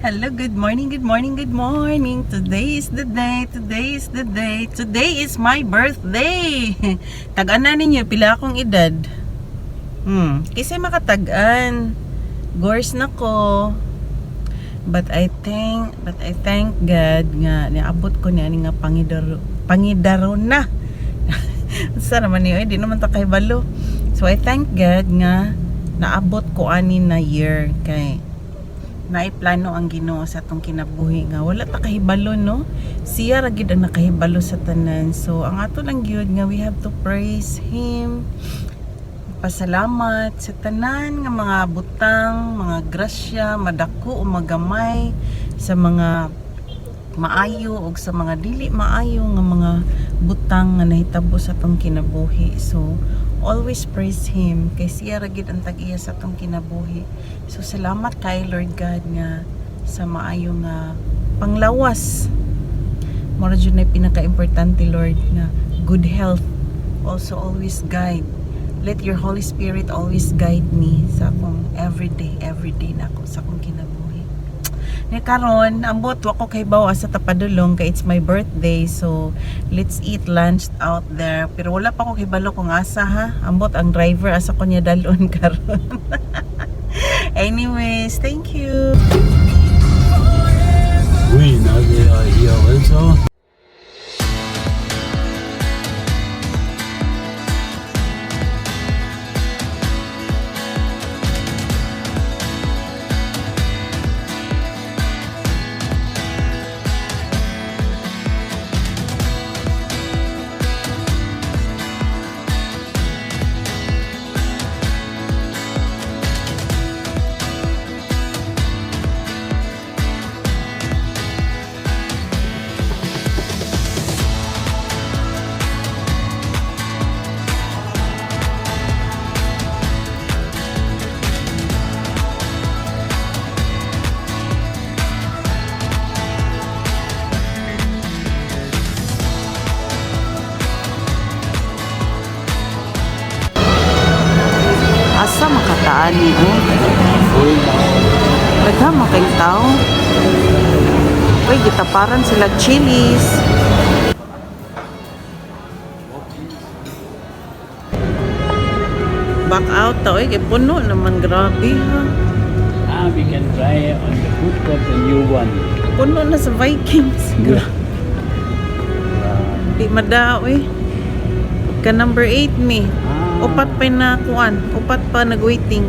Hello, good morning, good morning, good morning. Today is the day, today is the day. Today is my birthday. Tag-an na ninyo, pila akong edad. Kasi makatag-an. Gores na ko. But I thank God nga niabot ko niya nga pangidaro na. Sa naman niyo, di naman ta kay balo. So I thank God nga naabot ko ani na year kay naiplano ang Ginoo sa atong kinabuhi nga wala ta kahibalo, no? Siya ra gid ang nakahibalo sa tanan. So ang ato lang gyud nga we have to praise him. Pasalamat sa tanan nga mga butang, mga grasya, madako o magamay, sa mga maayo o sa mga dili maayo nga mga butang nga nahitabo sa atong kinabuhi. So always praise him kay siya ra gid ang tag-iya sa atong kinabuhi. So salamat kay Lord God nga sa maayo nga panglawas. Mora jud na pinaka-importante, Lord, nga good health. Also always guide. Let your Holy Spirit always guide me sa akong everyday na ako sa akong kinabuhi. Ni karon ambot wa ko kay bawa sa tapadulong kay it's my birthday, so let's eat lunch out there. Pero wala pa ko kay balo kung asa, ha. Ambot ang driver asa ko niya dalon karon. Anyways, thank you. Oui, now they are here also. Asa makataan ni Nagama kayong tao. Uy, gitaparan sila chilies. Back out ta, uy, kay puno naman, grabe, ha. We can try on the food court the new one. Puno na sa Vikings. Di mada, uy. Ka number 8 mi. Upat pa na kuan, upat pa nag-waiting.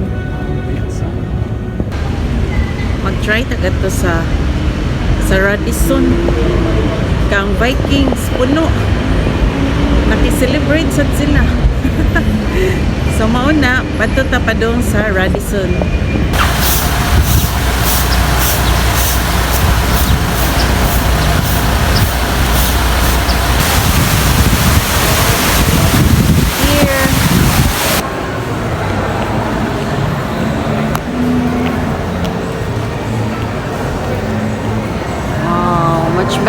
Mag-try tagad to sa Radisson. Kang Vikings puno. Naki-celebrate sad sila. So mauna padto ta padong sa Radisson.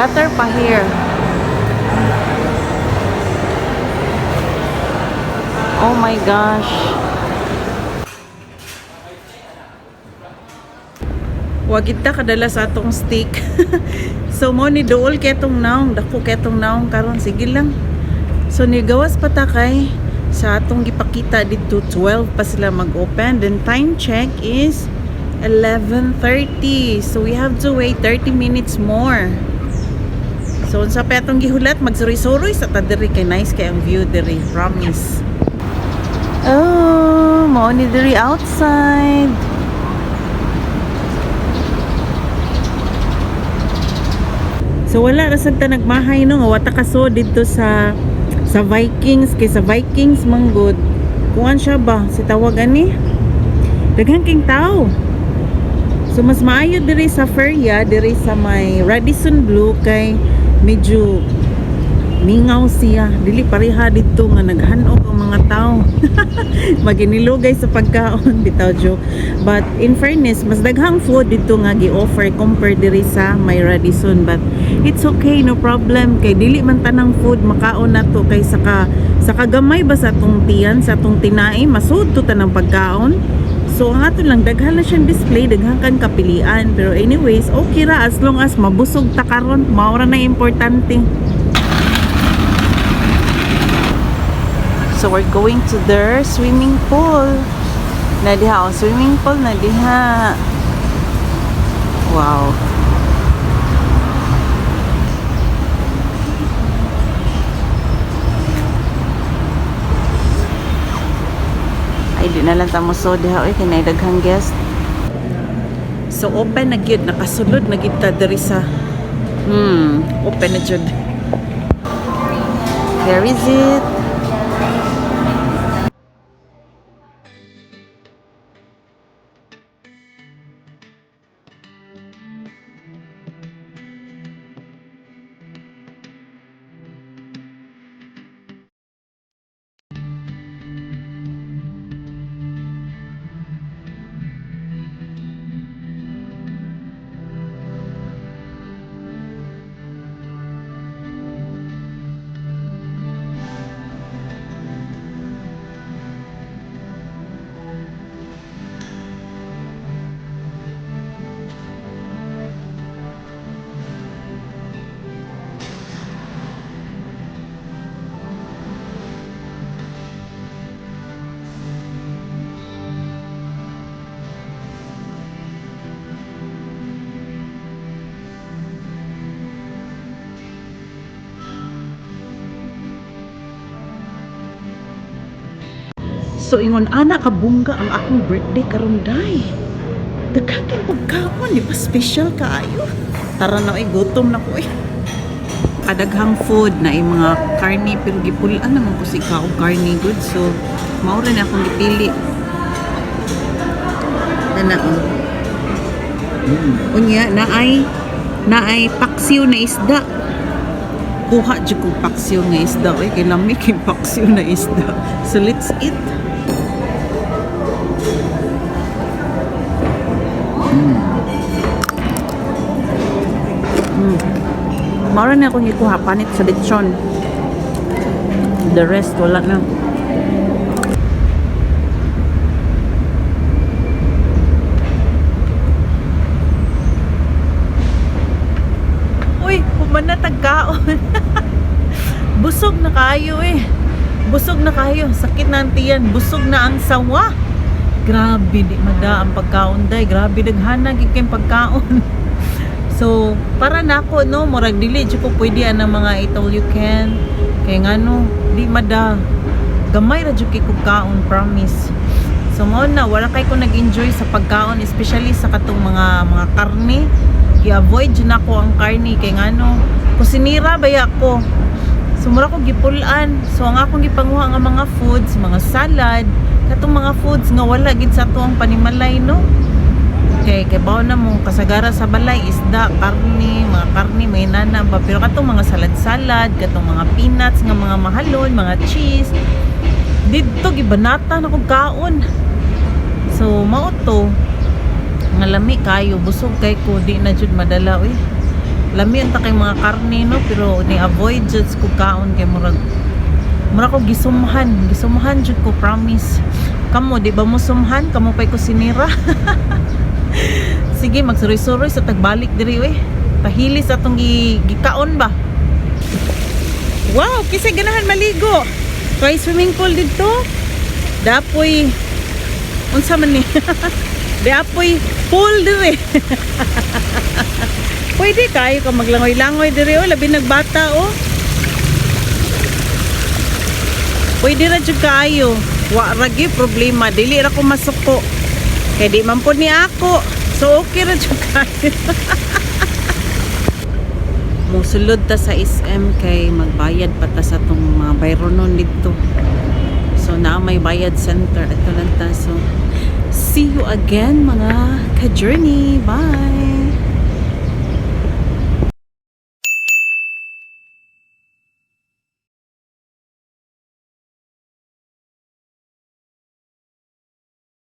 Better pa here. Oh my gosh. Wagid ta kadala sa atong steak. So mo ni dool ketong naong, dako ketong naong karon, sige lang. So nigawas pa ta kay sa atong gipakita dito 12 pa sila mag-open. Then time check is 11:30. So we have to wait 30 minutes more. So unsa pa atong gihulat, magsuroy-suroy sa tadiri kay nice kay ang view diri, promise. Oh, mao ni diri outside. So wala ra sad ta nagmahay no, nga wata kaso dito sa Vikings, kay sa Vikings manggod. Kuan siya ba si tawag ani? Daghang king tao. So mas maayo diri sa Feria, diri sa may Radisson Blu kay medyo mingaw siya, dili pareha dito nga naghanog ang mga tao. Maginilugay sa pagkaon, bitaw joke. But in fairness, mas daghang food dito nga gi-offer compare diri sa may Radisson. But it's okay, no problem, kay dili man tanang food makaon nato kay sa kagamay ba sa atong tiyan, sa atong tinai, masud to tanang pagkaon. So ang ato lang daghan na siyang display, daghan kan kapilian. Pero anyways, okay ra as long as mabusog ta karon, mao ra na importante. So we're going to their swimming pool. Na diha, oh, swimming pool na diha. Wow. Ay, di na lang tamo so diha, oy, kinay daghang guest. So open na gyud, nakasulod na gyud ta diri sa open na gyud. Here is it. So ingon ana kabungga ang akong birthday karon day. Daghagan pagkaon, di ba special kaayo? Tara na, gutom na ko eh. Kadaghang food na mga karni, pero gipulaan naman ko si kao karni good. So mao rin akong gipili. Na unya naay paksiw na isda. Kuha jud ko paksiw nga isda, oy kay lami kay paksiw na isda. So let's eat. Mara na akong ikuha panit sa lechon. The rest wala na. Uy, human na tagkaon. Busog na kayo eh. Busog na kayo. Sakit na ang tiyan. Busog na ang sawa. Grabe, di mada ang pagkaon day. Grabe, daghana gid kay pagkaon. So, para nako no, murag dili jud ko pwede ang mga eat all you can. Kay ngano, di mada. Gamay ra jud kay kog kaon, promise. So mo na wala kay ko nag-enjoy sa pagkaon, especially sa katong mga karne. Gi-avoid jud nako ang karne kay ngano, kusinira baya ko. So mura ko gipulan. So ang akong gipanguha nga mga foods, mga salad, katong mga foods nga wala gid sa ato ang panimalay no. Kay bawo na mo kasagara sa balay isda, karne, mga karne may nana ba, pero katong mga salad-salad, katong mga peanuts nga mga mahalon, mga cheese didto gibanata na kog kaon. So mao to nga lami kayo, busog kay ko, di na jud madala eh. Lami unta kay mga karne no, pero ni avoid jud kog kaon kay murag ko gisumhan jud ko, promise. Kamo di ba mo sumhan, kamo pay kusinira. Sige, magsuroy-suroy sa tagbalik diri we. Pahilis atong gikaon ba. Wow, kisay ganahan maligo. Try swimming pool dito. Dapoy unsa man ni? Dapoy pool diri. Pwede kayo ka maglangoy-langoy diri oh, labi nagbata oh. Pwede ra jud kaayo. Wa ra gyud problema, dili ra ko masuko. Kaya di man po ni ako. So okay ra jud kayo. Musulod ta sa SM kay magbayad pa ta sa tong mga bayronon dito. So na may bayad center at lang ta. So see you again mga ka-journey. Bye.